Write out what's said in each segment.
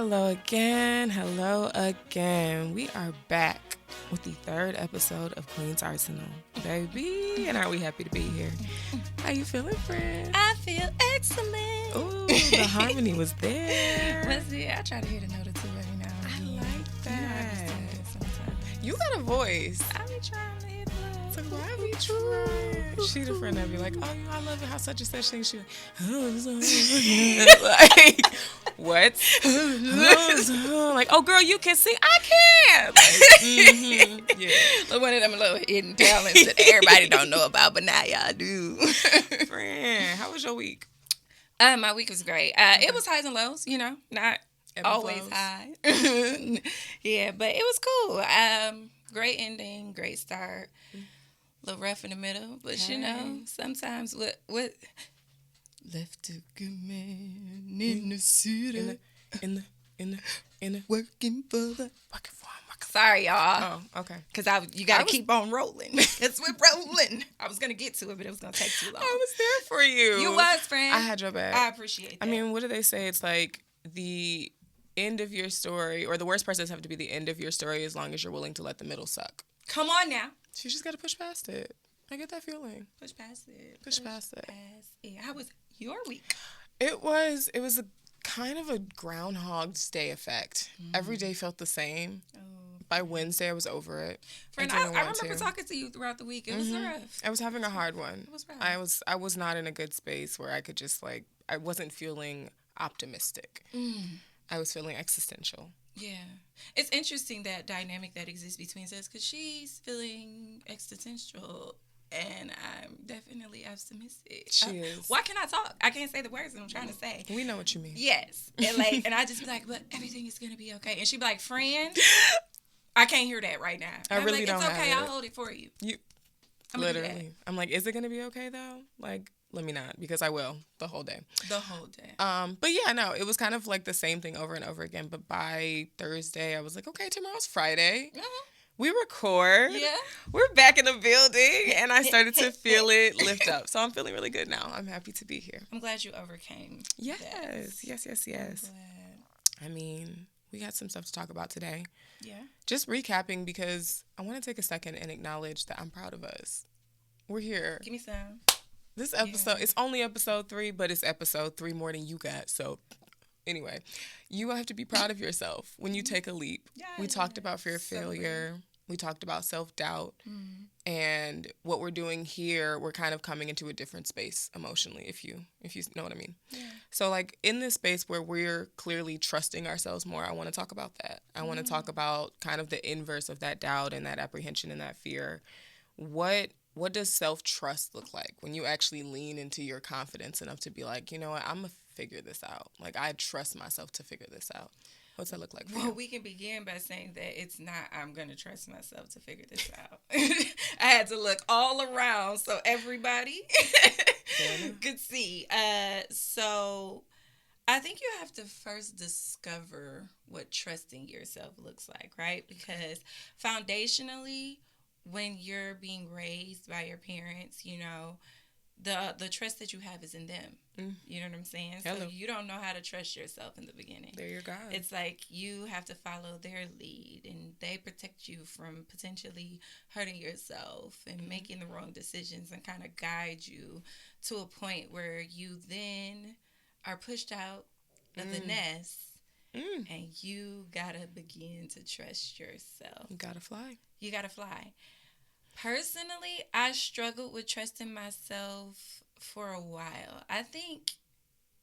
Hello again. Hello again. We are back with the third episode of Queen's Arsenal, baby. And are we happy to be here? How you feeling, friend? I feel excellent. Ooh, the harmony was there. Let's see. I try to hit a note or two every now and I again. like that. You know, I just do that sometimes. You got a voice. I be trying to hit So the why we trying? She the friend that be like, oh, I love it how such and such thing. She like, what? Like, oh, girl, you can sing. I can. Like, Yeah. One of them little hidden talents that everybody don't know about, but now y'all do. Friend, how was your week? My week was great. It was highs and lows, not Ebb and always flows. high. Yeah, but it was cool. Great ending, great start. A little rough in the middle, but sometimes what left a good man in the city, In the working for the. working for him. Sorry, y'all. Oh, okay. Because you got to keep on rolling. That's what rolling. I was going to get to it, but it was going to take too long. I was there for you. You was, friend. I had your back. I appreciate that. I mean, what do they say? It's like the end of your story, or the worst part doesn't have to be the end of your story as long as you're willing to let the middle suck. Come on now. So you just got to push past it. I get that feeling. Push past it. Push past it. How was your week? It was a kind of a Groundhog's Day effect. Every day felt the same. Oh. By Wednesday, I was over it. Friend, didn't I want remember to. talking to you throughout the week. It was rough. I was having a hard one. It was rough. I was not in a good space where I could just I wasn't feeling optimistic. I was feeling existential. Yeah. It's interesting that dynamic that exists between us because she's feeling existential and I'm definitely optimistic. She is. Why can't I talk? I can't say the words that I'm trying to say. We know what you mean. Yes. And and I just be like, but everything is going to be okay. And she'd be like, friend, I can't hear that right now. I really like, don't it's okay. have I'll it. hold it for you. I'm gonna do that. Literally. I'm like, is it going to be okay though? Like, let me not, because I will the whole day. The whole day. But yeah, no, it was kind of like the same thing over and over again. But by Thursday, I was like, okay, tomorrow's Friday. We record. Yeah. We're back in the building. And I started to feel it lift up. So I'm feeling really good now. I'm happy to be here. I'm glad you overcame. Yes. that. Yes. I'm glad. I mean, we got some stuff to talk about today. Yeah. Just recapping because I want to take a second and acknowledge that I'm proud of us. We're here. Give me some. This episode, it's only episode 3, but it's episode 3 more than you got. So anyway, you have to be proud of yourself when you take a leap. We talked about fear of failure. We talked about self-doubt. And what we're doing here, we're kind of coming into a different space emotionally, if you know what I mean. Yeah. So like in this space where we're clearly trusting ourselves more, I want to talk about that. I want to talk about kind of the inverse of that doubt and that apprehension and that fear. What does self-trust look like when you actually lean into your confidence enough to be like, you know what, I'm going to figure this out. Like, I trust myself to figure this out. What's that look like for you? Well, we can begin by saying that it's not, I'm going to trust myself to figure this out. I had to look all around so everybody could see. So I think you have to first discover what trusting yourself looks like, right? Because foundationally, when you're being raised by your parents, the trust that you have is in them. You know what I'm saying? Hello. So you don't know how to trust yourself in the beginning. There you go. It's like you have to follow their lead and they protect you from potentially hurting yourself and making the wrong decisions and kind of guide you to a point where you then are pushed out of the nest and you gotta begin to trust yourself. You gotta fly. You gotta fly. Personally, I struggled with trusting myself for a while. I think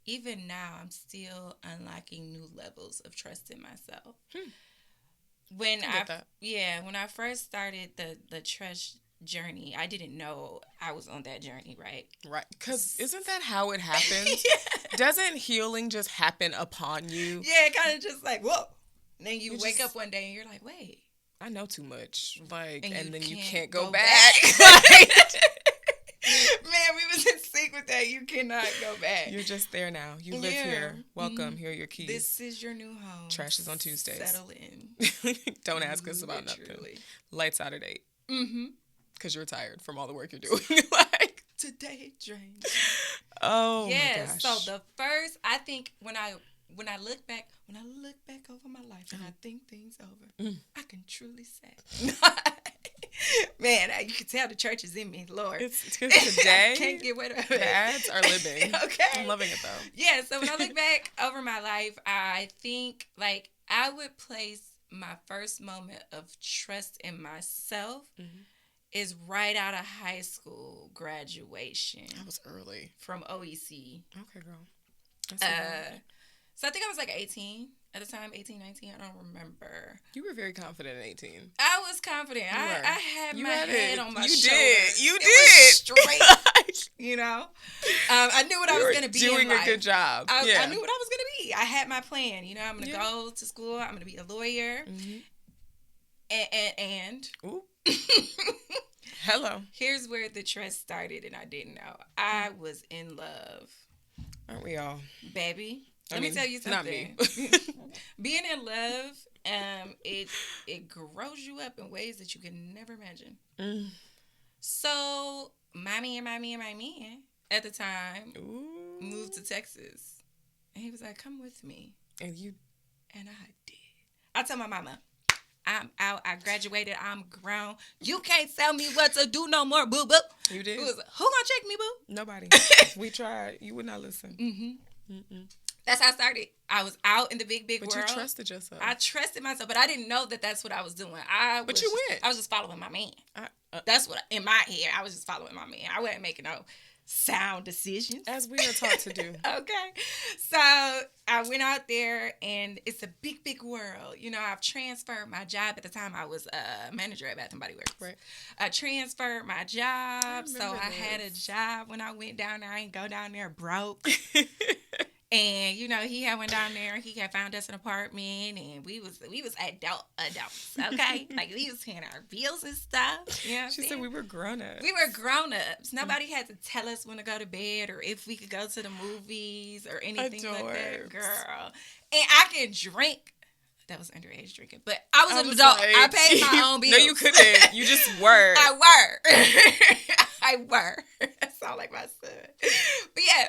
even now I'm still unlocking new levels of trusting myself. When I first started the trust journey, I didn't know I was on that journey, right? Right. Because isn't that how it happens? Yeah. Doesn't healing just happen upon you? Yeah, kind of just like, whoa. And then you wake up one day and you're like, wait. I know too much. And then you can't can't go go back. Man, we was in sync with that. You cannot go back. You're just there now. You live here. Welcome. Here are your keys. This is your new home. Trash is on Tuesdays. Settle in. Don't ask us about nothing. Lights out at 8. Because you're tired from all the work you're doing. Today drains. Oh, yes. my gosh. So I think when I when I look back over my life and I think things over, I can truly say, man, you can tell the church is in me, Lord. It's because today, I can't get rid of it. The ads are living. Okay. I'm loving it, though. Yeah, so when I look back over my life, I think, like, I would place my first moment of trust in myself is right out of high school graduation. That was early. From OEC. Okay, girl. So I think I was like 18 at the time, 18, 19. I don't remember. You were very confident at 18. I was confident. I had my head on my shoulders. You did. Was straight. You know? I knew what I was going to be doing in life. a good job. I knew what I was going to be. I had my plan. You know, I'm going to go to school. I'm going to be a lawyer. And Ooh. Hello. Here's where the trust started, and I didn't know. I was in love. Aren't we all? Baby. Let me tell you something. Not me. Being in love, it grows you up in ways that you can never imagine. So my man at the time moved to Texas, and he was like, "Come with me." And I did. I told my mama, I'm out. I graduated. I'm grown. You can't tell me what to do no more, boo boo. You did. Who gonna check me, boo? Nobody. We tried. You would not listen. That's how I started. I was out in the big world. But you trusted yourself. I trusted myself, but I didn't know that that's what I was doing. But you went. I was just following my man. That's what, in my head, I was just following my man. I wasn't making no sound decisions. As we are taught to do. Okay. So I went out there, and it's a big world. You know, I've transferred my job. At the time, I was a manager at Bath & Body Works. Right. I transferred my job, so I had a job when I went down there. I didn't go down there broke. And, you know, he had went down there. He had found us an apartment, and we was adults, okay? Like, we was paying our bills and stuff. You know what She said we were grown-ups. We were grown-ups. Nobody had to tell us when to go to bed or if we could go to the movies or anything like that, girl. And I can drink. That was underage drinking. But I was an adult. Like, I paid my own bills. No, you couldn't. You just were. I were. I were. That sound like my son. But, yeah.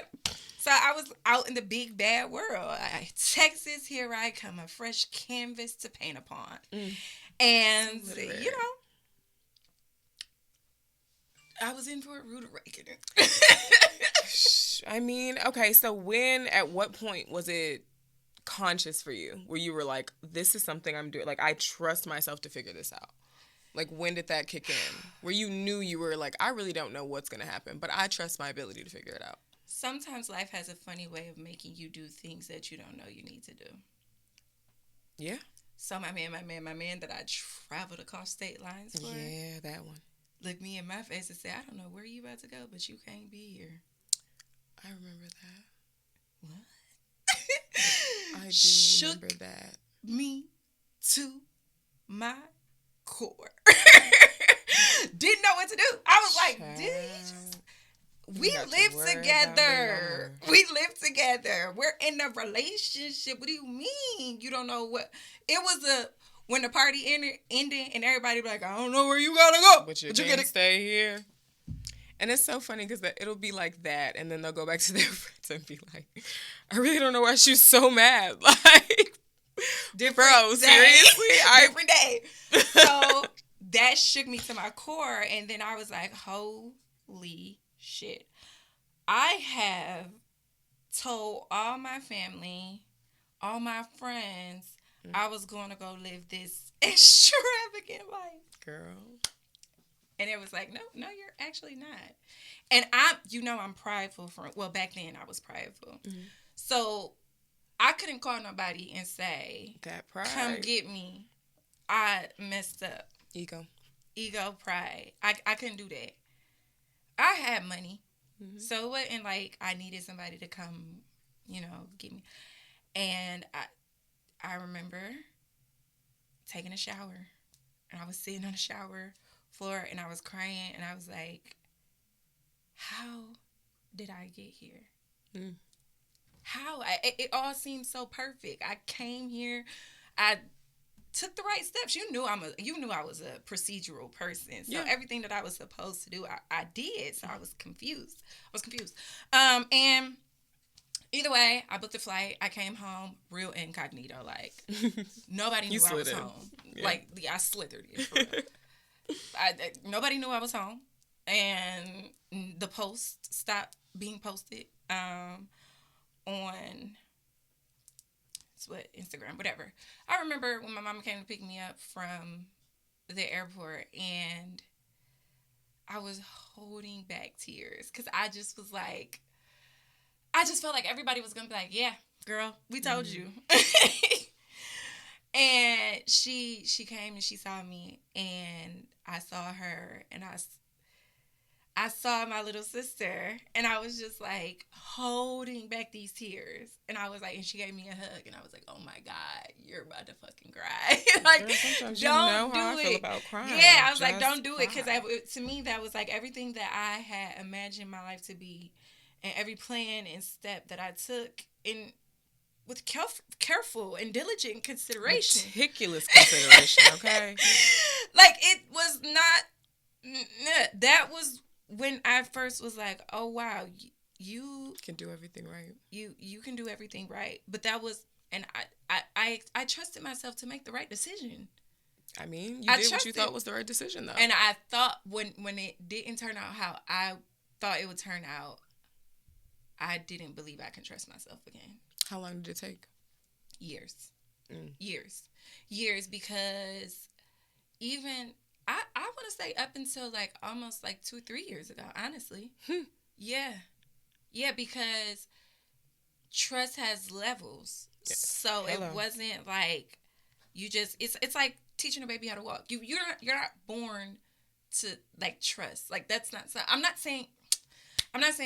So I was out in the big, bad world. Texas, here I come, a fresh canvas to paint upon. And, you know, I was in for a rude awakening. I mean, okay, so at what point was it conscious for you? Where you were like, this is something I'm doing. Like, I trust myself to figure this out. Like, when did that kick in? Where you knew you were like, I really don't know what's going to happen, but I trust my ability to figure it out. Sometimes life has a funny way of making you do things that you don't know you need to do. Yeah. So my man that I traveled across state lines for. Yeah, that one. Looked me in my face and said, I don't know where you about to go, but you can't be here. I remember that. What? I do remember that. Me to my core. Didn't know what to do. I was like, did he just... We live together. We live together. We're in a relationship. What do you mean? You don't know what... It was when the party ended and everybody be like, I don't know where you gotta go. But you can't stay here. And it's so funny because it'll be like that, and then they'll go back to their friends and be like, I really don't know why she's so mad. Like, bro, seriously? Different day. So that shook me to my core, and then I was like, holy shit. I have told all my family, all my friends, I was going to go live this extravagant life. Girl. And it was like, no, you're actually not. And I'm prideful back then I was prideful. Mm-hmm. So I couldn't call nobody and say, that pride. Come get me. I messed up. Ego, pride. I couldn't do that. I had money. Mm-hmm. So it wasn't like I needed somebody to come, get me. And I remember taking a shower. And I was sitting on the shower floor and I was crying. And I was like, how did I get here? Mm. How? It all seemed so perfect. I came here. I took the right steps. You knew I was a procedural person. So everything that I was supposed to do, I did. So I was confused. And Either way, I booked a flight. I came home real incognito. Like, nobody knew I was home. Yeah. Like, I slithered in for real. Nobody knew I was home. And the post stopped being posted on Instagram, whatever. I remember when my mama came to pick me up from the airport, and I was holding back tears because I just was like, I just felt like everybody was going to be like, yeah, girl, we told you. And she came and she saw me, and I saw her, and I saw my little sister, and I was just like holding back these tears. And I was like, and she gave me a hug, and I was like, oh my God, you're about to fucking cry. Like, don't you know do how it. I feel about crying. Yeah, I was like, don't do it. Because to me, that was like everything that I had imagined my life to be, and every plan and step that I took with careful and diligent consideration. Meticulous consideration, okay? Like, it was not, that was when I first was like, oh, wow, you can do everything right. You can do everything right. But that was, and I trusted myself to make the right decision. I mean, you did what you thought was the right decision, though. And I thought when it didn't turn out how I thought it would turn out, I didn't believe I could trust myself again. How long did it take? Years. Years, because even I want to say up until like almost like 2-3 years ago, honestly. Yeah, because trust has levels. Yeah. So Hello. It wasn't like you just it's like teaching a baby how to walk. You're not born to like trust. Like, that's not, I'm not saying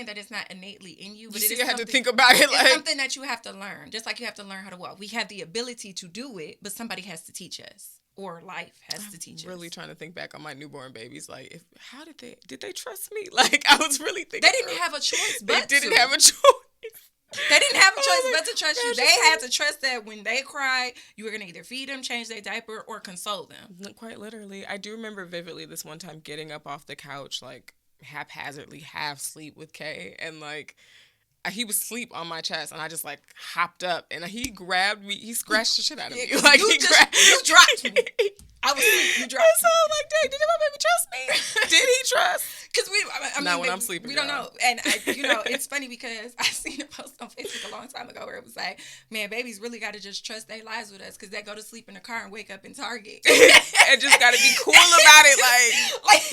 that it's not innately in you, but you have to think about it. Like, it's something that you have to learn. Just like you have to learn how to walk. We have the ability to do it, but somebody has to teach us, or life has to teach us. I'm really trying to think back on my newborn babies. Like, how did they trust me? Like, I was really thinking. They didn't have a choice. They didn't have a choice. They didn't have a choice but to trust you. They had to trust that when they cried, you were going to either feed them, change their diaper, or console them. Quite literally. I do remember vividly this one time getting up off the couch, like, haphazardly, half sleep with Kay, and like he was asleep on my chest, and I just like hopped up, and he grabbed me, he scratched the shit out of me. Like, you dropped me. I was asleep, you dropped me. So I'm like, dang, did my baby trust me? Did he trust? Because not when I'm sleeping. We don't know. And it's funny because I seen a post on Facebook a long time ago where it was like, man, babies really got to just trust their lives with us, because they go to sleep in the car and wake up in Target. And just got to be cool about it, like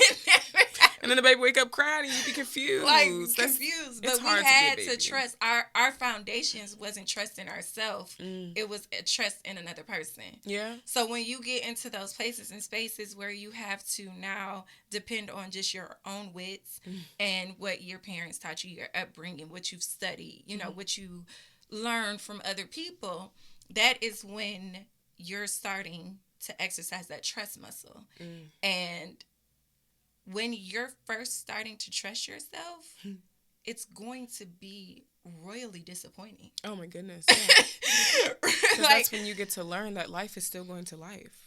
and then the baby wake up crying and you be confused. Like, confused. But we had to trust. Our foundations wasn't trust in ourselves. It was a trust in another person. Yeah. So when you get into those places and spaces where you have to now depend on just your own wits and what your parents taught you, your upbringing, what you've studied, what you learned from other people, that is when you're starting to exercise that trust muscle. And when you're first starting to trust yourself, it's going to be royally disappointing. Oh my goodness. Yeah. That's when you get to learn that life is still going to life.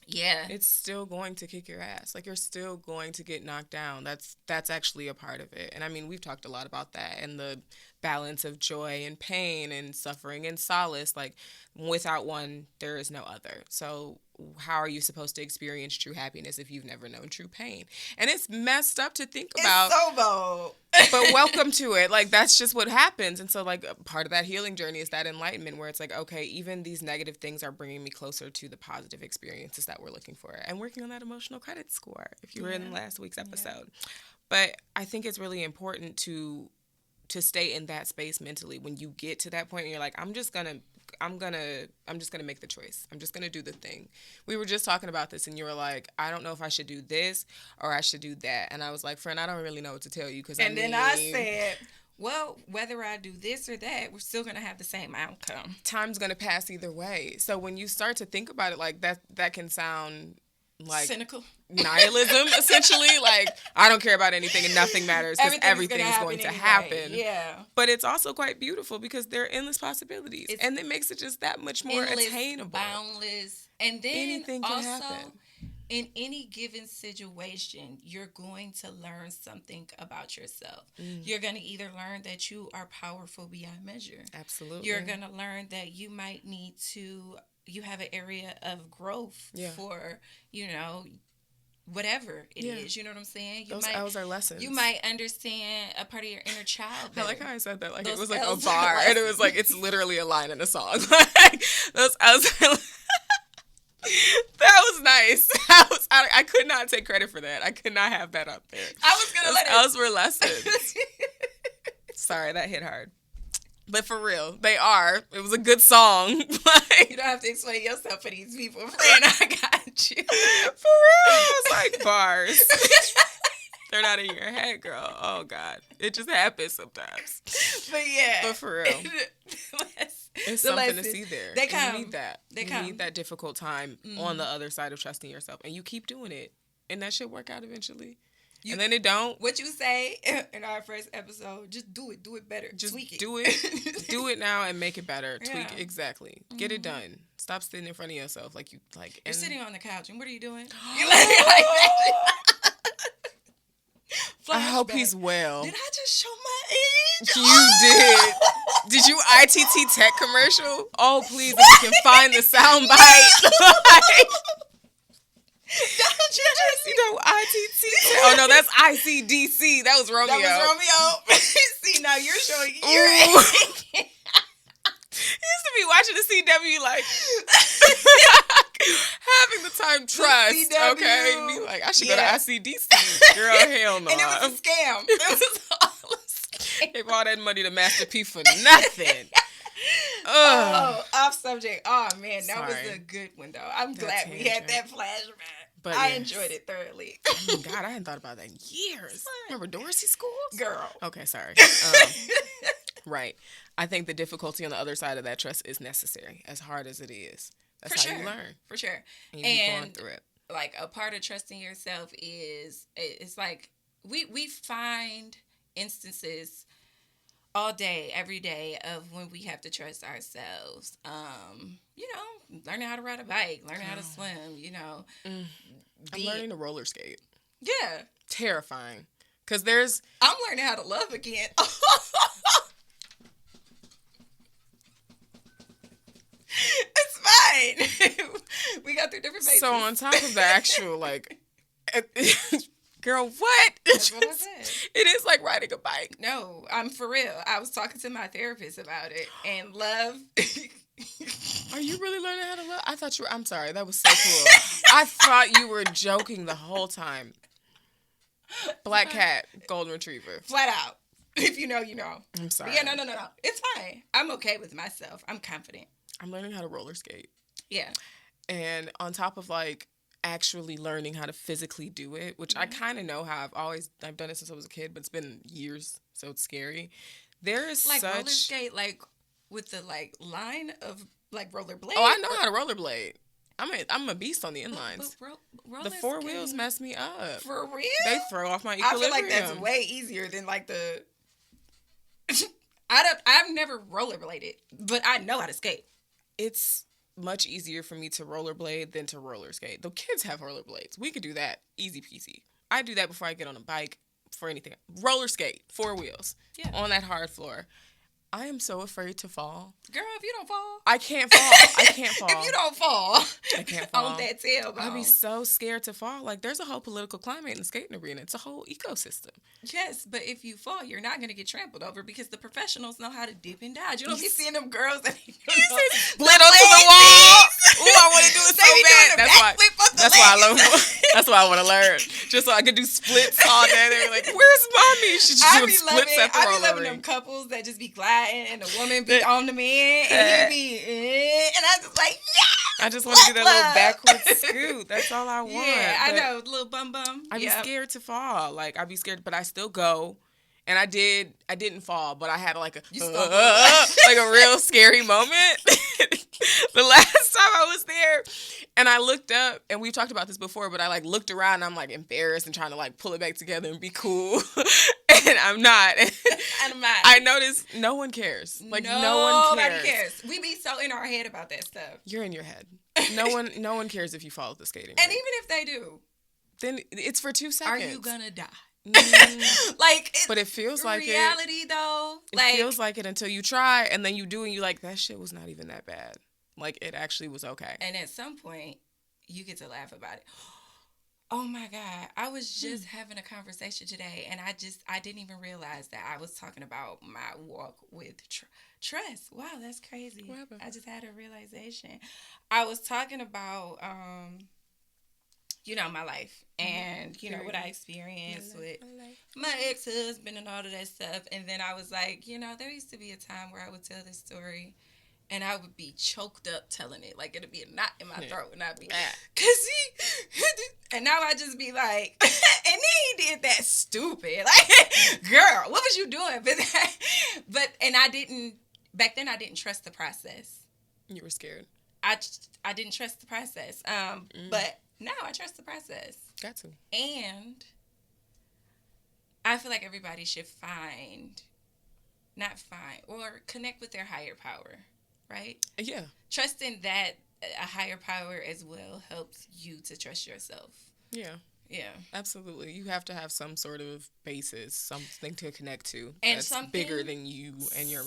Yeah. It's still going to kick your ass. Like, you're still going to get knocked down. That's actually a part of it. And I mean, we've talked a lot about that, and the balance of joy and pain and suffering and solace. Like, without one, there is no other. So how are you supposed to experience true happiness if you've never known true pain? And it's messed up to think about. It's so bold. But welcome to it. Like, that's just what happens. And so, like, part of that healing journey is that enlightenment where it's like, okay, even these negative things are bringing me closer to the positive experiences that we're looking for. And working on that emotional credit score, if you were in last week's episode. But I think it's really important to stay in that space mentally when you get to that point and you're like, I'm just gonna make the choice. I'm just gonna do the thing. We were just talking about this, and you were like, I don't know if I should do this or I should do that. And I was like, friend, I don't really know what to tell you, because then I said, well, whether I do this or that, we're still gonna have the same outcome. Time's gonna pass either way. So when you start to think about it like that can sound like cynical nihilism, essentially. Like, I don't care about anything and nothing matters because everything is going to happen. Yeah. But it's also quite beautiful because there are endless possibilities, and it makes it just that much more attainable. Boundless. And then anything can happen. in any given situation, you're going to learn something about yourself. You're going to either learn that you are powerful beyond measure. Absolutely. You're going to learn that you might need to, you have an area of growth for, you know, whatever it is. You know what I'm saying? Those L's are lessons. You might understand a part of your inner child better. I like how I said that. Like, it was like L's a bar. And it was like, it's literally a line in a song. Like, those L's are that was nice. I could not take credit for that. I could not have that up there. I was going to let it. Those were lessons. Sorry, that hit hard. But for real, they are. It was a good song. Like, you don't have to explain yourself for these people. Friend, I got you. For real. It's like bars. They're not in your head, girl. Oh, God. It just happens sometimes. But yeah. But for real. It's something to see there. They come. You need that. You need that difficult time on the other side of trusting yourself. And you keep doing it. And that should work out eventually. And then it don't. What you say in our first episode, just do it. Do it better. Just tweak it. Do it. Do it now and make it better. Tweak it. Exactly. Get it done. Stop sitting in front of yourself like you like. You're sitting on the couch and what are you doing? I hope he's well. Did I just show my age? You did. Did you ITT Tech commercial? Oh, please, if you can find the soundbite. ITT. Oh no, that's ICDC. That was Romeo. See, now you're showing your age. You used to be watching the CW like having the time trust. CW. Okay, be like, I should go to ICDC. Girl, hell no. And it was a scam. It was all a scam. Gave all that money to Master P for nothing. Oh, off subject. Oh man, that was a good one though. I'm glad we had that flashback. But I enjoyed it thoroughly. Oh God, I hadn't thought about that in years. Remember Dorsey Schools? Girl. Okay, sorry. Right. I think the difficulty on the other side of that trust is necessary, as hard as it is. That's how you learn. For sure. And you keep going through it. Like a part of trusting yourself is, it's like we find instances all day, every day of when we have to trust ourselves. You know, learning how to ride a bike, learning how to swim, you know. I'm learning to roller skate. Yeah. Terrifying. Because I'm learning how to love again. It's fine. We got through different phases. So on top of the actual, like... Girl, what? That's what I said. It is like riding a bike. No, I'm for real. I was talking to my therapist about it. And love... Are you really learning how to love? I thought you were... I'm sorry. That was so cool. I thought you were joking the whole time. Black cat, golden retriever. Flat out. If you know, you know. I'm sorry. But yeah, no. It's fine. I'm okay with myself. I'm confident. I'm learning how to roller skate. Yeah. And on top of like actually learning how to physically do it, which I kind of know how I've done it since I was a kid, but it's been years, so it's scary. There is like roller skate, like with the like line of like rollerblade. Oh, I know how to rollerblade. I'm a beast on the inlines. The four wheels mess me up. For real? They throw off my equilibrium. I feel like that's way easier than like the. I've never rollerbladed, but I know how to skate. It's much easier for me to rollerblade than to roller skate. The kids have rollerblades. We could do that easy peasy. I do that before I get on a bike for anything. Roller skate, 4 wheels, on that hard floor. I am so afraid to fall. Girl, if you don't fall. I can't fall. If you don't fall. I can't fall. On that tailbone. I'd be so scared to fall. Like, there's a whole political climate in the skating arena. It's a whole ecosystem. Yes, but if you fall, you're not going to get trampled over because the professionals know how to dip and dodge. You don't be seeing them girls that split onto the wall. Ooh, I want to do it so bad. That's why I love That's why I want to learn. Just so I could do splits all day. They were like, where's mommy? She's just doing splits at the roller ring. I be loving them couples that just be gliding and the woman be on the man and he be and I just like, yeah. I just want to do that little backward scoot. That's all I want. Yeah, I know, little bum. I'd be scared to fall. Like, I'd be scared, but I still go. And I didn't fall, but I had like a real scary moment. The last time I was there, and I looked up, and we've talked about this before, but I like looked around, and I'm like embarrassed and trying to like pull it back together and be cool, and I'm not. I noticed no one cares. Like no one cares. Nobody cares. We be so in our head about that stuff. You're in your head. No one cares if you fall off the skating And rink. even if they do, Then it's for 2 are seconds. you gonna die? Like, but it feels like reality, though. It feels like it until you try, and then you do, and you're like, that shit was not even that bad. Like, it actually was okay. And at some point, you get to laugh about it. Oh my God. I was just having a conversation today, and I didn't even realize that I was talking about my walk with Tress. Wow, that's crazy. What happened? I just had a realization. I was talking about, my life and, what I experienced with my ex-husband and all of that stuff. And then I was like, there used to be a time where I would tell this story and I would be choked up telling it. Like, it'd be a knot in my throat. And I'd be, because and now I just be like, and then he did that stupid. Like, girl, what was you doing? And back then I didn't trust the process. You were scared. I didn't trust the process. But now I trust the process. Got to. And I feel like everybody should or connect with their higher power. Right? Yeah. Trusting that a higher power as well helps you to trust yourself. Yeah. Yeah. Absolutely. You have to have some sort of basis, something to connect to. And that's bigger than you and your,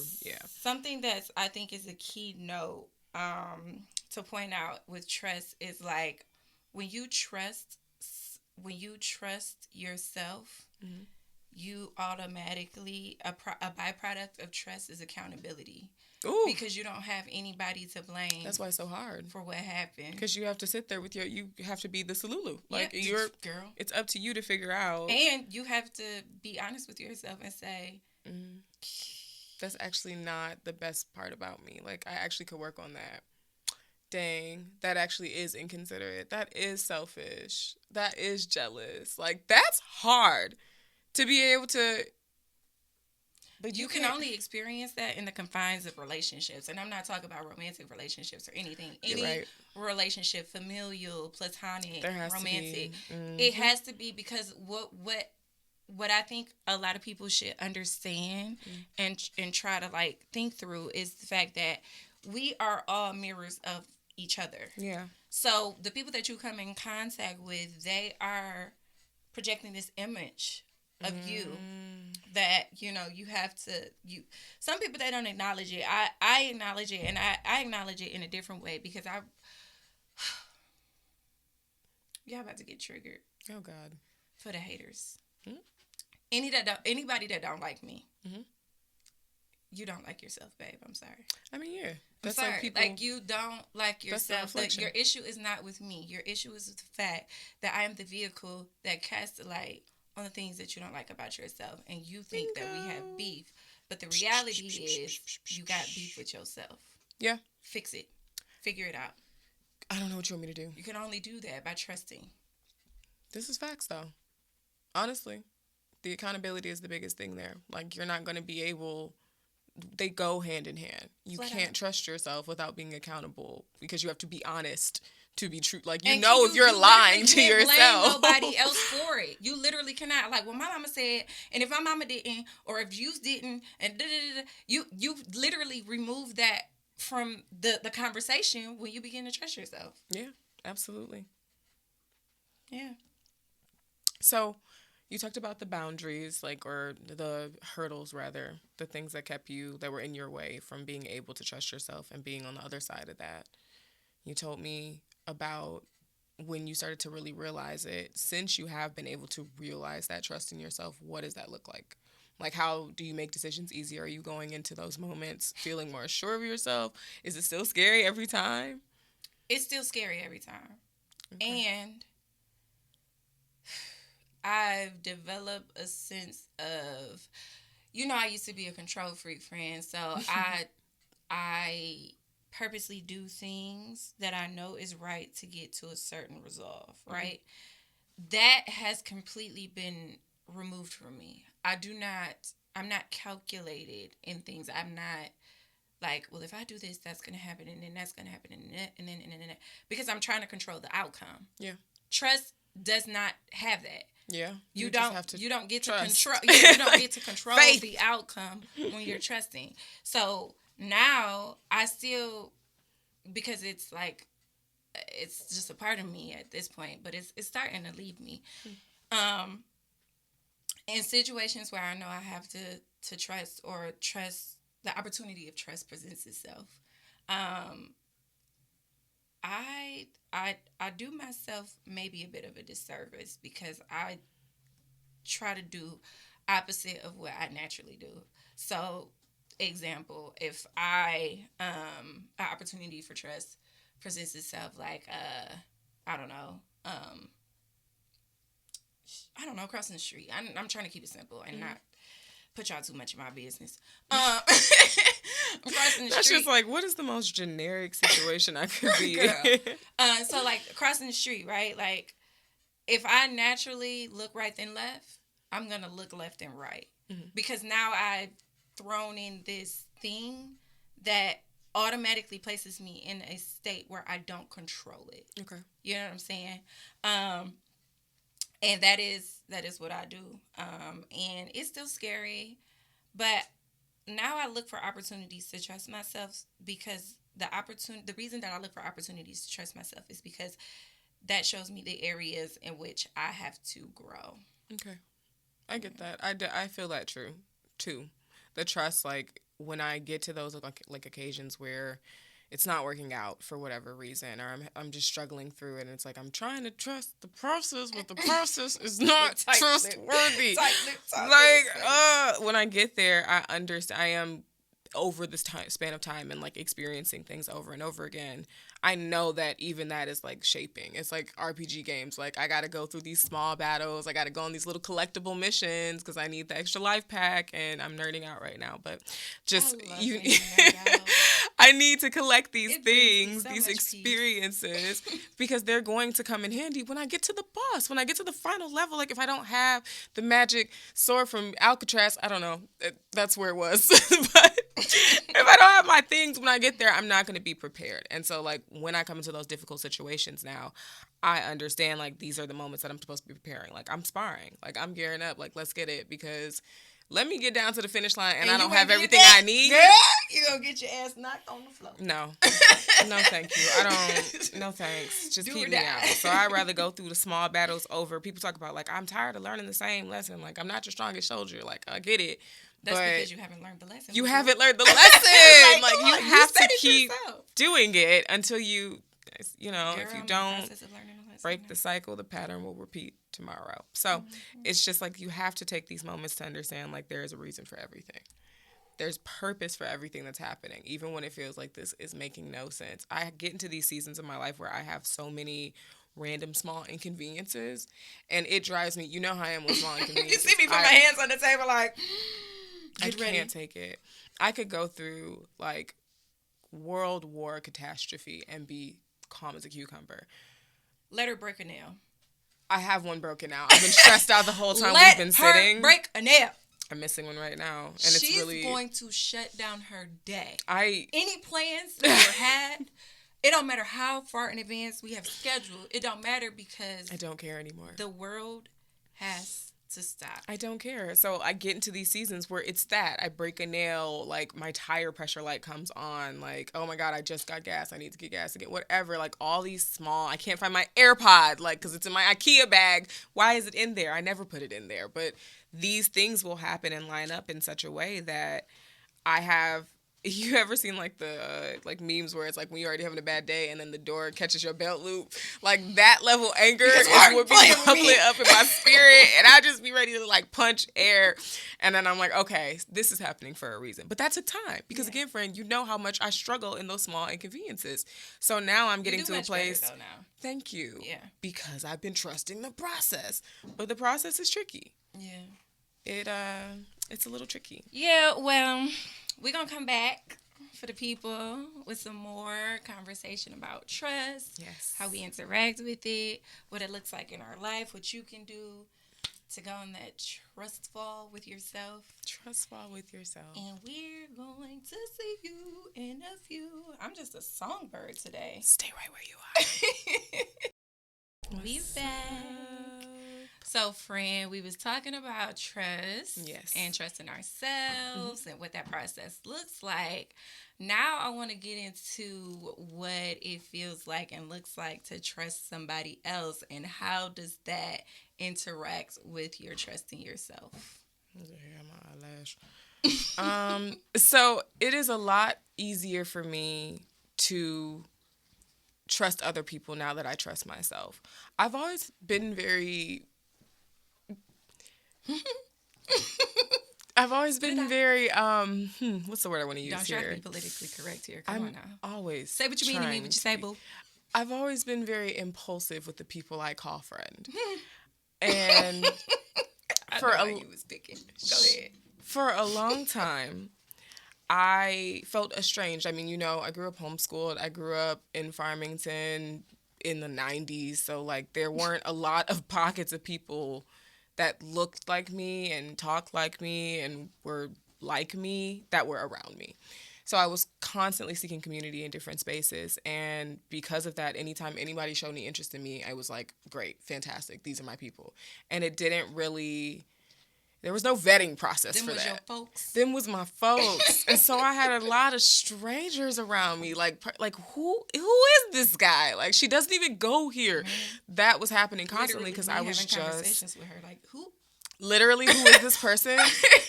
Something that I think is a key note to point out with trust is like when you trust yourself, you automatically, a byproduct of trust is accountability. Ooh. Because you don't have anybody to blame. That's why it's so hard for what happened. Because you have to sit there with you have to be the Salulu. Like, girl. It's up to you to figure out. And you have to be honest with yourself and say, that's actually not the best part about me. Like, I actually could work on that. Dang, that actually is inconsiderate. That is selfish. That is jealous. Like, that's hard to be able to. But you can only experience that in the confines of relationships. And I'm not talking about romantic relationships or anything. Any relationship, familial, platonic, romantic. It has to be because what I think a lot of people should understand and try to like think through is the fact that we are all mirrors of each other. Yeah. So the people that you come in contact with, they are projecting this image of you that you have to some people, they don't acknowledge it. I acknowledge it, and I acknowledge it in a different way because y'all about to get triggered. Oh God. For the haters. Anybody that don't like me. You don't like yourself, babe. I'm sorry. I mean, yeah. That's I'm sorry. Like, you don't like yourself. Your issue is not with me. Your issue is with the fact that I am the vehicle that casts the light on the things that you don't like about yourself. And you think that we have beef. But the reality is you got beef with yourself. Yeah. Fix it. Figure it out. I don't know what you want me to do. You can only do that by trusting. This is facts, though. Honestly. The accountability is the biggest thing there. Like, you're not going to be able... They go hand in hand. You can't trust yourself without being accountable because you have to be honest to be true. Like, if you're lying to yourself. Blame nobody else for it. You literally cannot. Like, well, my mama said, and if my mama didn't, or if you didn't, and you literally remove that from the conversation when you begin to trust yourself. Yeah, absolutely. Yeah. So... You talked about the boundaries, or the hurdles, rather, the things that were in your way from being able to trust yourself and being on the other side of that. You told me about when you started to really realize it. Since you have been able to realize that trust in yourself, what does that look like? Like, how do you make decisions easier? Are you going into those moments feeling more sure of yourself? Is it still scary every time? It's still scary every time. Okay. And... I've developed a sense of, I used to be a control freak, friend. So I purposely do things that I know is right to get to a certain resolve, right? That has completely been removed from me. I'm not calculated in things. I'm not like, well, if I do this, that's going to happen, and then that's going to happen, and then, because I'm trying to control the outcome. Yeah. Trust does not have that. Yeah, you don't get to control. You don't get to control the outcome when you're trusting. So now I still, because it's like it's just a part of me at this point, but it's starting to leave me. Um, in situations where I know I have to trust, or trust, the opportunity of trust presents itself. Um, I do myself maybe a bit of a disservice because I try to do opposite of what I naturally do. So, example, if an opportunity for trust presents itself, like I don't know, crossing the street. I'm trying to keep it simple and not put y'all too much in my business. Crossing the That's street. just like, what is the most generic situation I could be Girl. in? So like crossing the street, right? Like if I naturally look right then left, I'm gonna look left and right because now I've thrown in this thing that automatically places me in a state where I don't control it. Okay. You know what I'm saying? And that is what I do. And it's still scary, but now I look for opportunities to trust myself because the reason that I look for opportunities to trust myself is because that shows me the areas in which I have to grow. Okay. I get that. I feel that true, too. The trust, like, when I get to those, like occasions where it's not working out for whatever reason, or I'm just struggling through it, and it's like I'm trying to trust the process, but the process is not trustworthy. When I get there, I understand. I am over this span of time and like experiencing things over and over again. I know that even that is like shaping. It's like RPG games. Like I got to go through these small battles. I got to go on these little collectible missions because I need the extra life pack. And I'm nerding out right now, but just I need to collect these things, these experiences, because they're going to come in handy when I get to the boss, when I get to the final level. Like if I don't have the magic sword from Alcatraz, I don't know. That's where it was, but if I don't have my things when I get there, I'm not going to be prepared. And so, like, when I come into those difficult situations now, I understand, like, these are the moments that I'm supposed to be preparing. Like, I'm sparring. Like, I'm gearing up. Like, let's get it. Because let me get down to the finish line and I don't have everything I need. Girl, you're going to get your ass knocked on the floor. No. No, thank you. I don't. No, thanks. Just keep me out. So I'd rather go through the small battles over. People talk about, like, I'm tired of learning the same lesson. Like, I'm not your strongest soldier. Like, I get it. That's because you haven't learned the lesson. You haven't learned the lesson. like you have to keep yourself. Doing it until you know, Girl, if you don't break now. the cycle, the pattern will repeat tomorrow. So it's just like you have to take these moments to understand like there is a reason for everything. There's purpose for everything that's happening, even when it feels like this is making no sense. I get into these seasons of my life where I have so many random small inconveniences, and it drives me. You know how I am with small inconveniences. You see me put my hands on the table like... I can't take it. I could go through like world war catastrophe and be calm as a cucumber. Let her break a nail. I have one broken out. I've been stressed out the whole time we've been sitting. Let her break a nail. I'm missing one right now, and she's going to shut down her day. Any plans we ever had, it don't matter how far in advance we have scheduled. It don't matter because I don't care anymore. The world has to stop. I don't care. So I get into these seasons where it's that. I break a nail, like my tire pressure light comes on, like, oh my God, I just got gas. I need to get gas again. Whatever. Like all these small, I can't find my AirPod, like, because it's in my IKEA bag. Why is it in there? I never put it in there. But these things will happen and line up in such a way that I have... You ever seen like the like memes where it's like when you're already having a bad day and then the door catches your belt loop? Like that level anger is what be bubbling up in my spirit, and I just be ready to like punch air. And then I'm like, okay, this is happening for a reason. But that took time because again, friend, you know how much I struggle in those small inconveniences. So now I'm getting to a place. Better, though, now. Thank you. Yeah. Because I've been trusting the process, but the process is tricky. Yeah. It's a little tricky. Yeah. Well. We're going to come back for the people with some more conversation about trust, how we interact with it, what it looks like in our life, what you can do to go on that trust fall with yourself. Trust fall with yourself. And we're going to see you in a few. I'm just a songbird today. Stay right where you are. We back. So, friend, we was talking about trust. Yes. And trusting ourselves and what that process looks like. Now I want to get into what it feels like and looks like to trust somebody else, and how does that interact with your trusting yourself? Yeah, my eyelash. So it is a lot easier for me to trust other people now that I trust myself. I've always been very what's the word I want to use Don't here? try to be politically correct here. Come on now. Always Say what you mean and mean what you say, boo. I've always been very impulsive with the people I call friend. And for you was picking. Go ahead. For a long time, I felt estranged. I mean, I grew up homeschooled. I grew up in Farmington in the 90s. So, like, there weren't a lot of pockets of people that looked like me and talked like me and were like me that were around me. So I was constantly seeking community in different spaces. And because of that, anytime anybody showed any interest in me, I was like, great, fantastic. These are my people. And it didn't really... There was no vetting process for that. Them was your folks? Them was my folks. And so I had a lot of strangers around me. Like who is this guy? Like, she doesn't even go here. Mm-hmm. That was happening constantly because I was just... conversations with her, like, who? Literally, who is this person?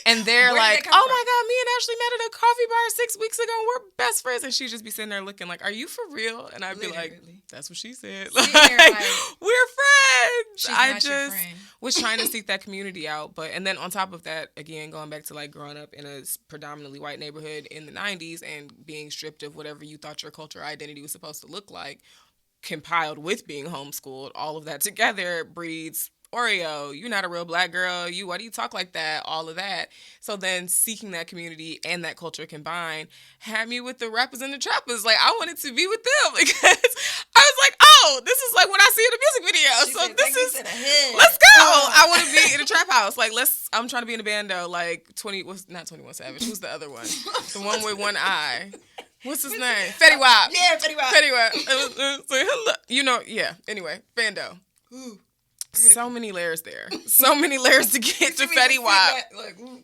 And they're like, oh my God, me and Ashley met at a coffee bar 6 weeks ago and we're best friends. And she'd just be sitting there looking like, are you for real? And I'd be like, that's what she said. Like, we're friends. I just was trying to seek that community out. And then on top of that, again, going back to like growing up in a predominantly white neighborhood in the 90s and being stripped of whatever you thought your culture identity was supposed to look like, compiled with being homeschooled, all of that together breeds Oreo, you're not a real black girl. Why do you talk like that? All of that. So then seeking that community and that culture combined had me with the rappers and the trappers. Like, I wanted to be with them because I was like, oh, this is like what I see in the music video. Let's go. I want to be in a trap house. Like, I'm trying to be in a band though. Like, not 21 Savage. Who's the other one? The one with one eye. What's his name? Fetty Wap. Yeah, Fetty Wap. Yeah. Anyway, Bando. Ooh. So many layers there. So many layers to get to Fetty Wap.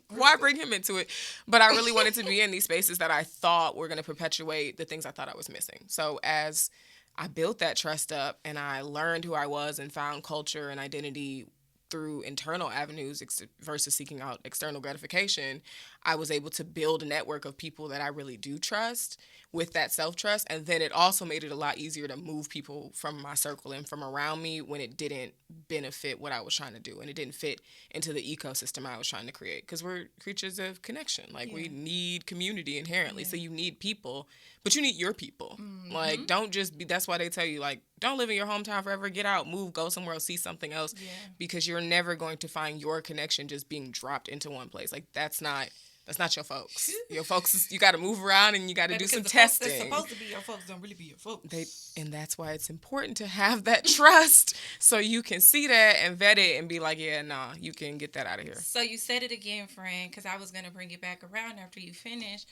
Why bring him into it? But I really wanted to be in these spaces that I thought were going to perpetuate the things I thought I was missing. So as I built that trust up and I learned who I was and found culture and identity through internal avenues versus seeking out external gratification, I was able to build a network of people that I really do trust with that self-trust. And then it also made it a lot easier to move people from my circle and from around me when it didn't benefit what I was trying to do and it didn't fit into the ecosystem I was trying to create. Because we're creatures of connection. Like, we need community inherently. So you need people, but you need your people. Mm-hmm. Like, don't just be... That's why they tell you, like, don't live in your hometown forever. Get out, move, go somewhere else, see something else. Yeah. Because you're never going to find your connection just being dropped into one place. Like, that's not your folks. Your folks, you got to move around and you got to do some testing. Folks that's supposed to be your folks don't really be your folks. And that's why it's important to have that trust so you can see that and vet it and be like, yeah, nah, you can get that out of here. So you said it again, friend, because I was going to bring it back around after you finish.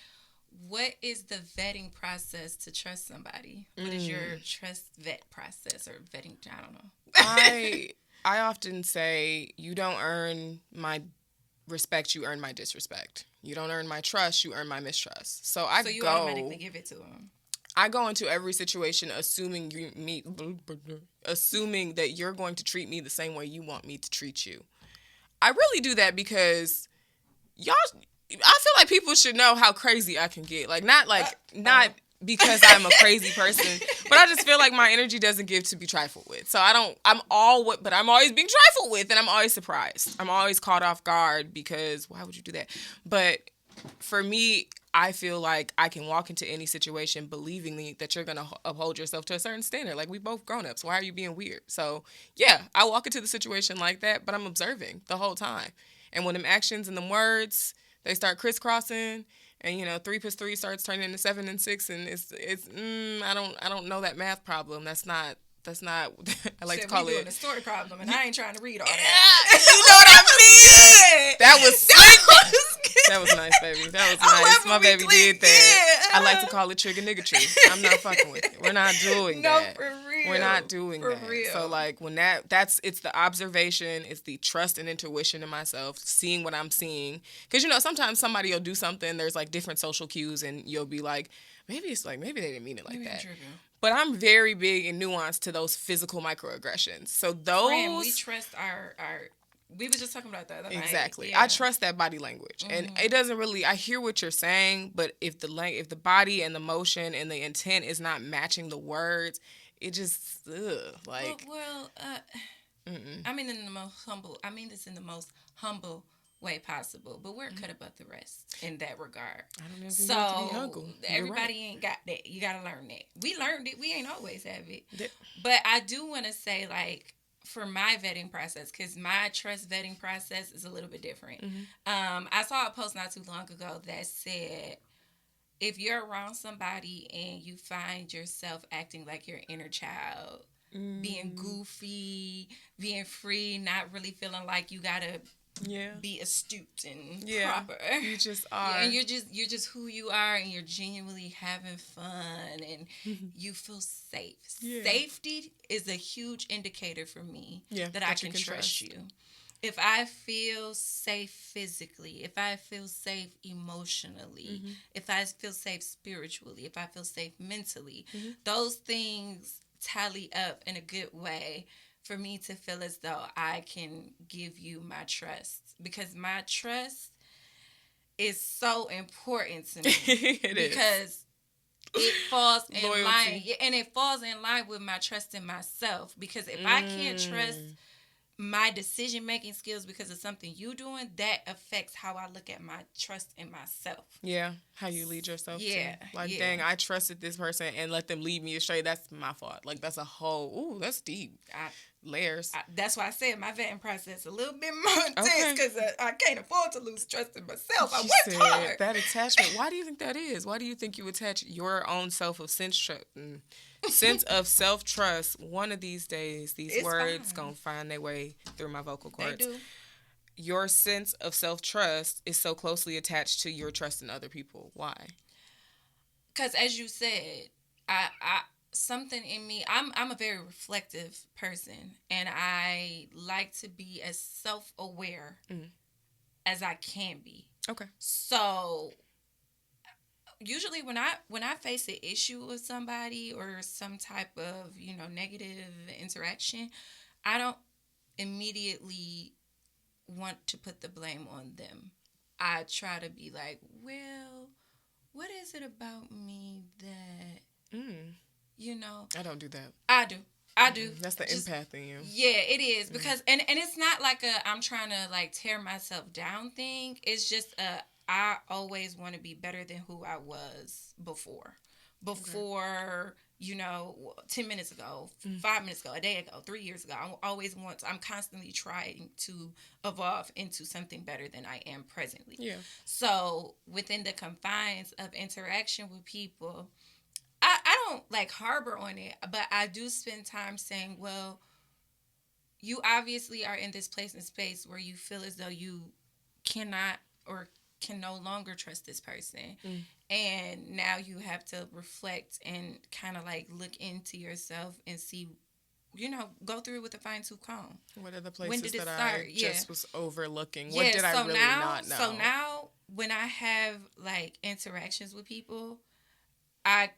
What is the vetting process to trust somebody? What is your trust vet process or vetting? I don't know. I often say you don't earn my respect, you earn my disrespect. You don't earn my trust, you earn my mistrust. So you automatically give it to them. I go into every situation assuming that you're going to treat me the same way you want me to treat you. I really do that because I feel like people should know how crazy I can get. Like, not because I'm a crazy person, but I just feel like my energy doesn't give to be trifled with. So I'm always being trifled with, and I'm always surprised. I'm always caught off guard because why would you do that? But for me, I feel like I can walk into any situation believing that you're going to uphold yourself to a certain standard. Like, we both grown-ups. Why are you being weird? So, yeah, I walk into the situation like that, but I'm observing the whole time. And when them actions and them words, they start crisscrossing, and 3 plus 3 starts turning into 7 and 6, and it's I don't know that math problem. That's not I like to call it a story problem, and I ain't trying to read all that. You know what I mean? That was That was nice, baby. That was nice. My baby did that. Yeah. I like to call it trigger niggatry. I'm not fucking with it. We're not doing that. No, for real. We're not doing for that. Real. So like when it's the observation, it's the trust and intuition in myself, seeing what I'm seeing. Because sometimes somebody will do something. There's like different social cues, and you'll be like, maybe they didn't mean it like that. But I'm very big and nuanced to those physical microaggressions. So those... Friend, we trust our... We were just talking about that. Exactly. Yeah. I trust that body language. And it doesn't really... I hear what you're saying, but if the body and the motion and the intent is not matching the words, it just... like... I mean this in the most humble way possible, but we're cut above the rest in that regard. I don't know if you have to be humble. Everybody ain't got that. You gotta learn that. We learned it. We ain't always have it. But I do want to say, like, for my vetting process, because my trust vetting process is a little bit different. I saw a post not too long ago that said, if you're around somebody and you find yourself acting like your inner child, being goofy, being free, not really feeling like you gotta be astute and proper. You just are. And you're just who you are, and you're genuinely having fun, and you feel safe. Safety is a huge indicator for me that I can trust you. If I feel safe physically, if I feel safe emotionally, if I feel safe spiritually, if I feel safe mentally, those things tally up in a good way for me to feel as though I can give you my trust. Because my trust is so important to me. Because it falls in line. And it falls in line with my trust in myself. Because if I can't trust my decision-making skills because of something you doing, that affects how I look at my trust in myself. Yeah, how you lead yourself. Yeah. Too. Like, dang, I trusted this person and let them lead me astray. That's my fault. Like, that's a whole, that's deep. Layers. That's why I said my vetting process a little bit more intense, because I can't afford to lose trust in myself. I worked hard. That attachment. Why do you think that is? Why do you think you attach your own sense of self-trust? One of these days, these words gonna find their way through my vocal cords. They do. Your sense of self-trust is so closely attached to your trust in other people. Why? Because as you said, I something in me, I'm a very reflective person, and I like to be as self-aware as I can be. Okay. So usually when I face an issue with somebody or some type of, negative interaction, I don't immediately want to put the blame on them. I try to be like, well, what is it about me that I don't do that. I do. That's the empath in you. Yeah, it is. Because and it's not like I'm trying to like tear myself down thing. It's just I always want to be better than who I was before. 10 minutes ago, 5 minutes ago, a day ago, 3 years ago. I'm constantly trying to evolve into something better than I am presently. Yeah. So within the confines of interaction with people, I don't like harbor on it, but I do spend time saying, well, you obviously are in this place and space where you feel as though you cannot or can no longer trust this person. And now you have to reflect and kind of like look into yourself and see, go through it with a fine-tooth comb. What are the places that I just was overlooking? What did I really not know? So now when I have like interactions with people, I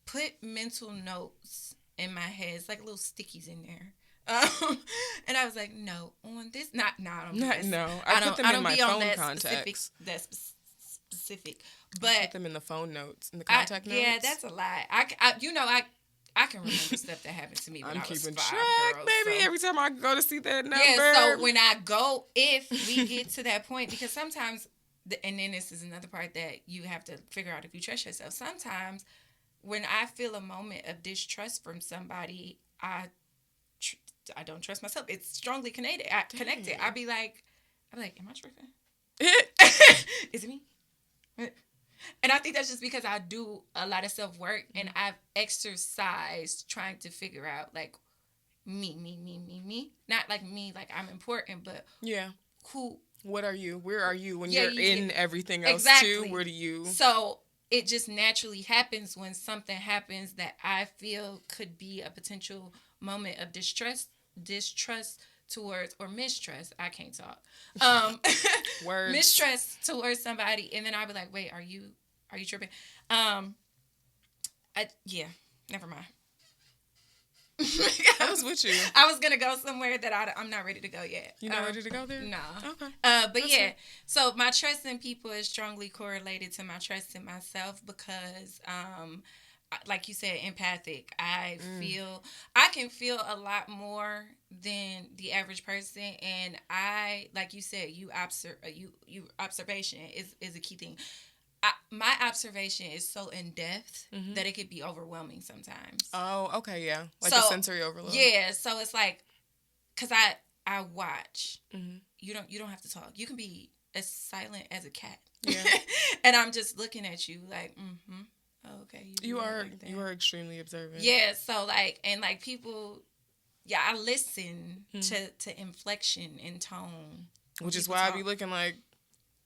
put mental notes in my head. It's like little stickies in there. And I was like, no, on this, I put them in my phone contacts. That's specific, but I put them in the phone notes, in the contact notes. Yeah, that's a lie. I can remember stuff that happened to me when I was 5, track, girl, baby. So. Every time I go to see that number. Yeah, so when I go, if we get to that point, because sometimes, and then this is another part that you have to figure out if you trust yourself. Sometimes when I feel a moment of distrust from somebody, I don't trust myself. It's strongly connected. I'll be like, am I tripping? Is it me? And I think that's just because I do a lot of self-work and I've exercised trying to figure out like me. Not like me, like I'm important, but What are you? Where are you when Yeah, you're in everything else exactly. too? Where do you? So it just naturally happens when something happens that I feel could be a potential moment of distrust towards, or mistrust. I can't talk. Words. Mistrust towards somebody, and then I'll be like, wait, are you tripping? Yeah, never mind. I was with you. I was gonna go somewhere that I'm not ready to go yet. You're not ready to go there? No. Okay. But That's yeah, it. so my trust in people is strongly correlated to my trust in myself because, like you said, empathic. I can feel a lot more than the average person, and like you said, observation is a key thing. My observation is so in depth that it could be overwhelming sometimes. Oh, okay, yeah, like so, a sensory overload. Yeah, so it's like, cause I watch. Mm-hmm. You don't have to talk. You can be as silent as a cat. Yeah. And I'm just looking at you like, okay. You are extremely observant. Yeah. So like people, yeah, I listen to inflection and tone, which is why I be looking like.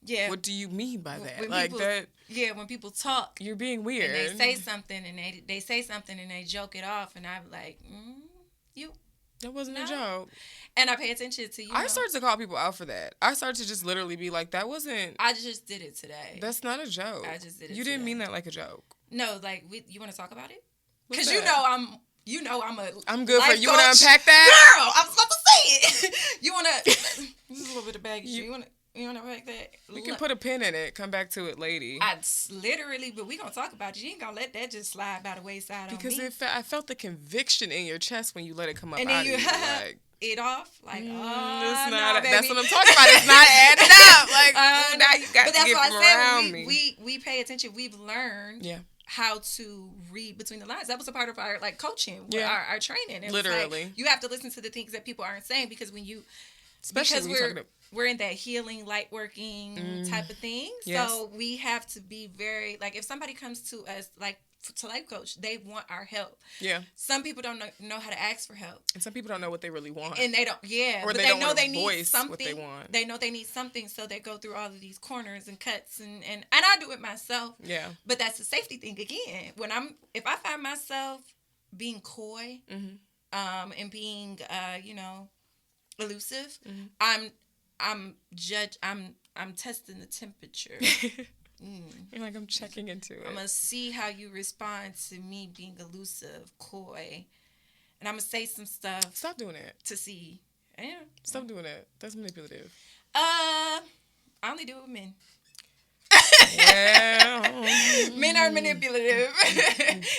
Yeah. What do you mean by that? When like people, that? Yeah, when people talk, you're being weird. And they say something, and they say something, and they joke it off, and I'm like, you. That wasn't a joke. And I pay attention to you. I started to call people out for that. I started to just literally be like, that wasn't. I just did it today. That's not a joke. I just did it. You didn't mean that like a joke. No, like you want to talk about it? Because I'm I'm good for you. Want to unpack that, girl? I was about to say it. You want to? This is a little bit of baggage. You want to? You want to make that? We can put a pin in it. Come back to it, lady. Literally, but we gonna talk about it. You ain't gonna let that just slide by the wayside because on me. I felt the conviction in your chest when you let it come up and out then of you. Like, it off. Like, it's not. No, that's what I'm talking about. It's not adding up. Like, now you got to get from around me. We pay attention. We've learned. Yeah. How to read between the lines. That was a part of our coaching, our training. It literally, like, you have to listen to the things that people aren't saying because when you, especially because we're in that healing, light working type of thing. Yes. So we have to be very, like, if somebody comes to us, like, to life coach, they want our help. Yeah. Some people don't know how to ask for help. And some people don't know what they really want. And they don't, or but they don't know they need voice something. What they want. They know they need something, so they go through all of these corners and cuts, and I do it myself. Yeah. But that's a safety thing again. If I find myself being coy, and being, elusive, I'm testing the temperature. You're like, I'm checking into it. I'm going to see how you respond to me being elusive, coy. And I'm going to say some stuff. Stop doing it. To see. Yeah. Stop doing it. That's manipulative. I only do it with men. Well, men are manipulative.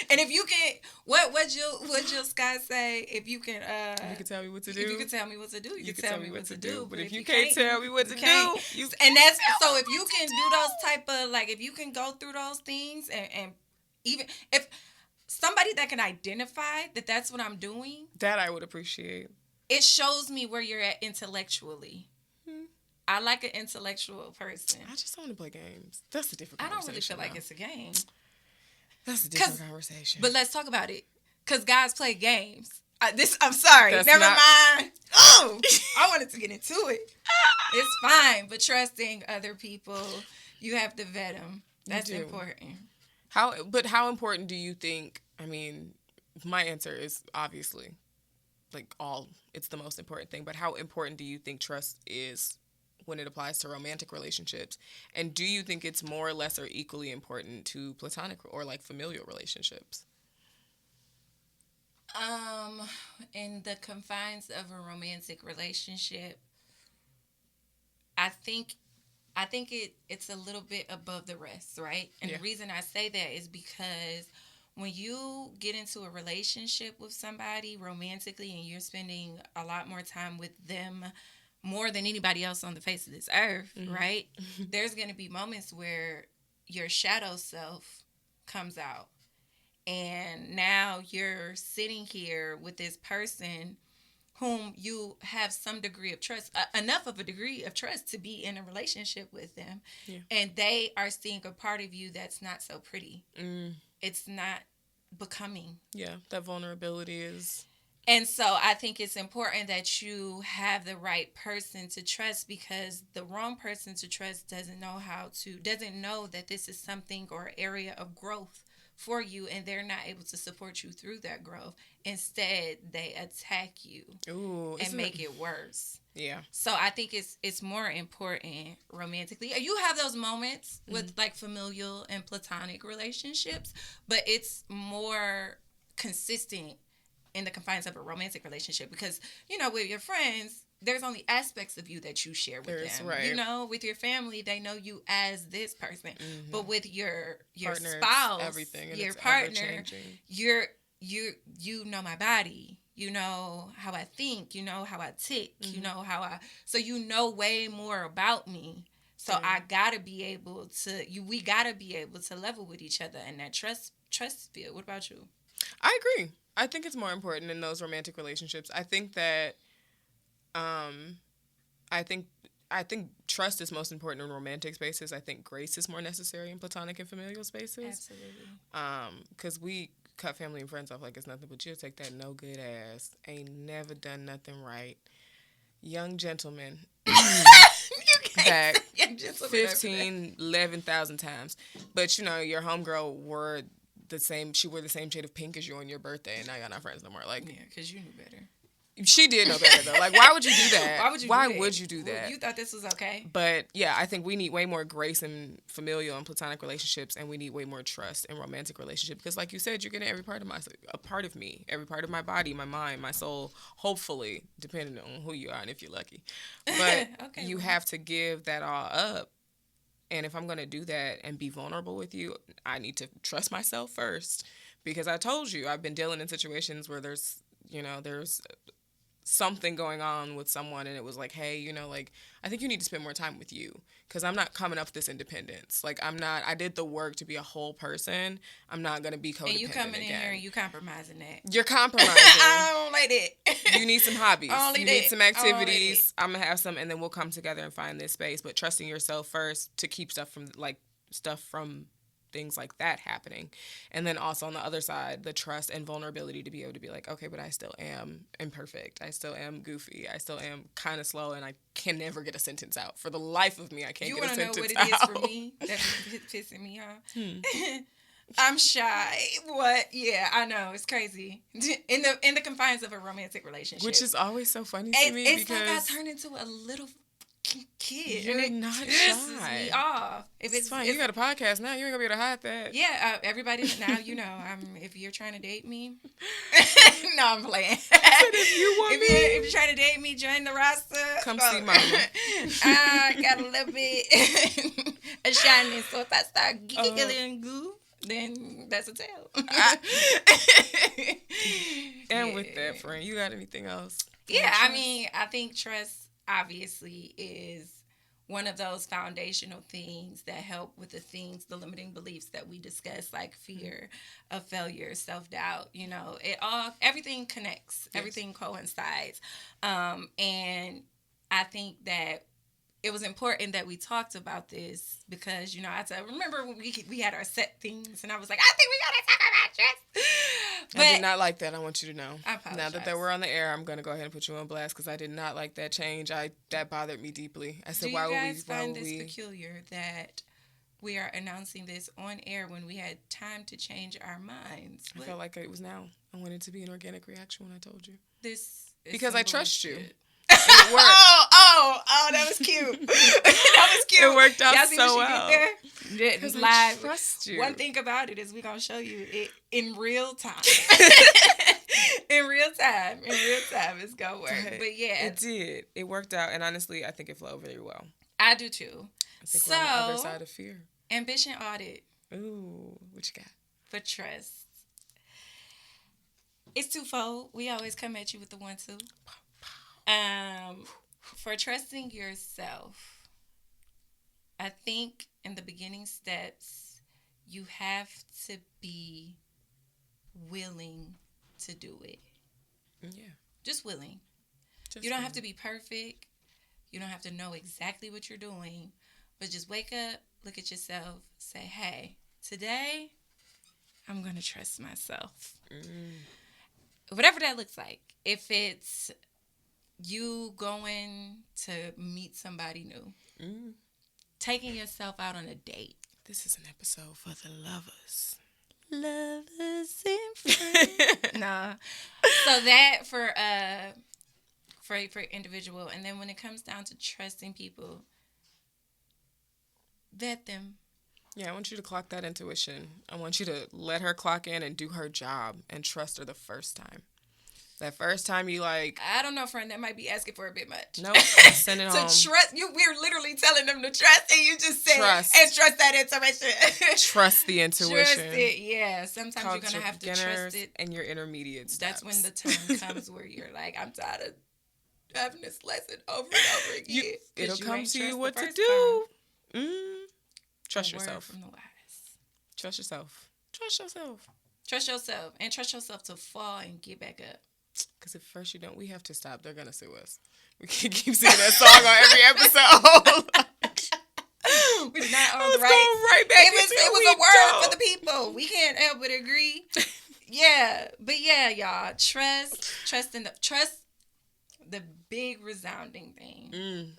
And if you can, what Jill Scott say? If you can tell me what to do. If you can tell me what to do, you can tell me what to do. But if you can't tell me what to do, and that's so. If you can do those type of, like, if you can go through those things, and even if somebody that can identify that that's what I'm doing, that I would appreciate. It shows me where you're at intellectually. I like an intellectual person. I just don't want to play games. That's a different conversation. I don't really feel like it's a game. That's a different conversation. But let's talk about it. Because guys play games. I'm sorry. Never mind. Oh, I wanted to get into it. It's fine. But trusting other people, you have to vet them. That's important. How important do you think, I mean, my answer is obviously, like, it's the most important thing. But how important do you think trust is when it applies to romantic relationships? And do you think it's more or less or equally important to platonic or, like, familial relationships? In the confines of a romantic relationship, I think it's a little bit above the rest, right? And the reason I say that is because when you get into a relationship with somebody romantically and you're spending a lot more time with them more than anybody else on the face of this earth, right? There's going to be moments where your shadow self comes out. And now you're sitting here with this person whom you have some degree of trust, enough of a degree of trust to be in a relationship with them. Yeah. And they are seeing a part of you that's not so pretty. It's not becoming. Yeah, that vulnerability is And so I think it's important that you have the right person to trust, because the wrong person to trust doesn't know that this is something or area of growth for you, and they're not able to support you through that growth. Instead, they attack you. Ooh, and make it worse. Yeah. So I think it's more important romantically. You have those moments with like familial and platonic relationships, but it's more consistent in the confines of a romantic relationship, because with your friends, there's only aspects of you that you share with them. Right. With your family, they know you as this person. But with your Partner, spouse, everything, and your it's partner, you know my body. You know how I think. You know how I tick. You know how I. So you know way more about me. So I gotta be able to. We gotta be able to level with each other in that trust field. What about you? I agree. I think it's more important in those romantic relationships. I think that, I think I think trust is most important in romantic spaces. I think grace is more necessary in platonic and familial spaces. Absolutely. Because we cut family and friends off like it's nothing, but you'll take that no good ass, ain't never done nothing right, young gentleman back Young gentleman 15, 11,000 times. But your homegirl wore she wore the same shade of pink as you on your birthday, and now y'all not friends no more. Like, yeah, because you knew better. She did know better though. Like, why would you do that? Why would would you do that? You thought this was okay? But yeah, I think we need way more grace in familial and platonic relationships, and we need way more trust in romantic relationships. Because, like you said, you're getting every part of me, every part of my body, my mind, my soul. Hopefully, depending on who you are and if you're lucky. But okay, you have to give that all up. And if I'm gonna do that and be vulnerable with you, I need to trust myself first. Because I told you, I've been dealing in situations where there's something going on with someone, and it was like, hey, like, I think you need to spend more time with you, because I'm not coming up with this independence. Like, I did the work to be a whole person. I'm not going to be codependent. And you coming in again. here and you compromising that. You're compromising. I don't like that. You need some hobbies. Only you that. need some activities. I'm going to have some, and then we'll come together and find this space. But trusting yourself first to keep stuff from things like that happening. And then also on the other side, the trust and vulnerability to be able to be like, okay, but I still am imperfect. I still am goofy. I still am kind of slow, and I can never get a sentence out. For the life of me, I can't get a sentence out. You want to know what it is for me that's pissing me off? I'm shy. What? Yeah, I know. It's crazy. In the confines of a romantic relationship. Which is always so funny to me, it's because like I turned into a little kid. You're and not pisses shy. me off. If it's fine. You got a podcast now. You ain't gonna be able to hide that. Yeah, everybody now if you're trying to date me. No, I'm playing. If you're trying to date me, join the roster. Come see mama. I got a little bit of shyness, so if I start giggling goo, then that's a tell. And with that, friend, you got anything else? Yeah, I mean, I think trust obviously is one of those foundational things that help with the limiting beliefs that we discuss, like fear of failure, self-doubt. Everything connects, everything coincides. And I think that it was important that we talked about this, because, I remember when we had our set things, and I was like, I think we got to talk about trust. I did not like that. I want you to know. I apologize. Now that we're on the air, I'm going to go ahead and put you on blast, because I did not like that change. That bothered me deeply. I said, Do why you guys would find this we peculiar that we are announcing this on air when we had time to change our minds? I felt like it was now. I wanted it to be an organic reaction when I told you. This is because I trust you. It worked. Oh, that was cute. That was cute. It worked out Y'all see so what well. She did there? I trust you. One thing about it is we're going to show you it in real time. In real time, it's going to work. But yeah. It did. It worked out. And honestly, I think it flowed very well. I do too. I think we're on the other side of fear. Ambition audit. Ooh, what you got? For trust. It's twofold. We always come at you with the 1-2. For trusting yourself, I think in the beginning steps, you have to be willing to do it. Yeah. Just willing. You don't have to be perfect. You don't have to know exactly what you're doing. But just wake up, look at yourself, say, hey, today I'm going to trust myself. whatever that looks like. If it's you going to meet somebody new, taking yourself out on a date. This is an episode for the lovers. Lovers in front. Nah. So that for individual, and then when it comes down to trusting people, vet them. Yeah, I want you to clock that intuition. I want you to let her clock in and do her job and trust her the first time. That first time you like... I don't know, friend. That might be asking for a bit much. Nope. Send it home. Trust you. We're literally telling them to trust, and you just said trust. And trust that intuition. Trust the intuition. Trust it. Yeah. Sometimes you're gonna have to trust it. And your intermediate steps. That's when the time comes where you're like, I'm tired of having this lesson over and over again. It'll come to you what to do. Trust yourself. From the wise. Trust yourself. Trust yourself. Trust yourself. And trust yourself to fall and get back up. Because if first you don't, we have to stop. They're going to sue us. We can keep singing that song on every episode. We did not own the right back it was a word for the people. We can't help but agree. Yeah. But yeah, y'all. Trust the big resounding thing.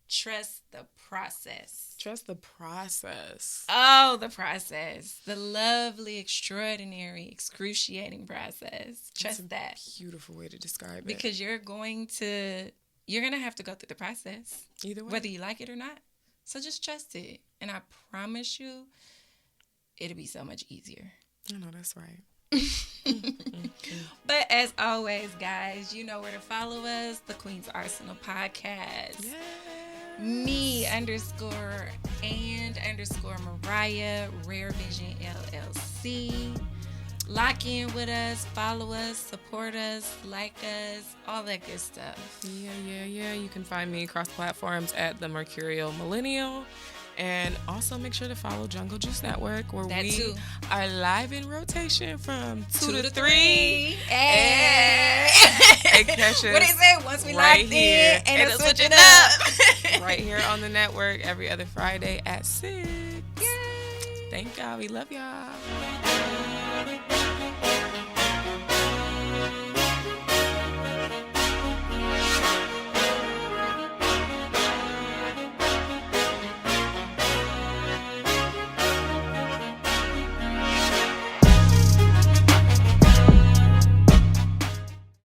Trust the process. Trust the process. Oh, the process. The lovely, extraordinary, excruciating process. Trust that. Beautiful way to describe it. Because you're going to have to go through the process. Either way. Whether you like it or not. So just trust it. And I promise you, it'll be so much easier. I know, that's right. But as always, guys, you know where to follow us. The Queen's Arsenal Podcast. Yes. Me _and _Mariah, Rare Vision LLC. Lock in with us, follow us, support us, like us, all that good stuff. Yeah. You can find me across platforms at The Mercurial Millennial. And also make sure to follow Jungle Juice Network, where we are live in rotation from 2 to 3. Hey. Catch us what is it? Once we right locked here, in, and switch it up. Right here on the network every other Friday at 6. Yay. Thank y'all. We love y'all.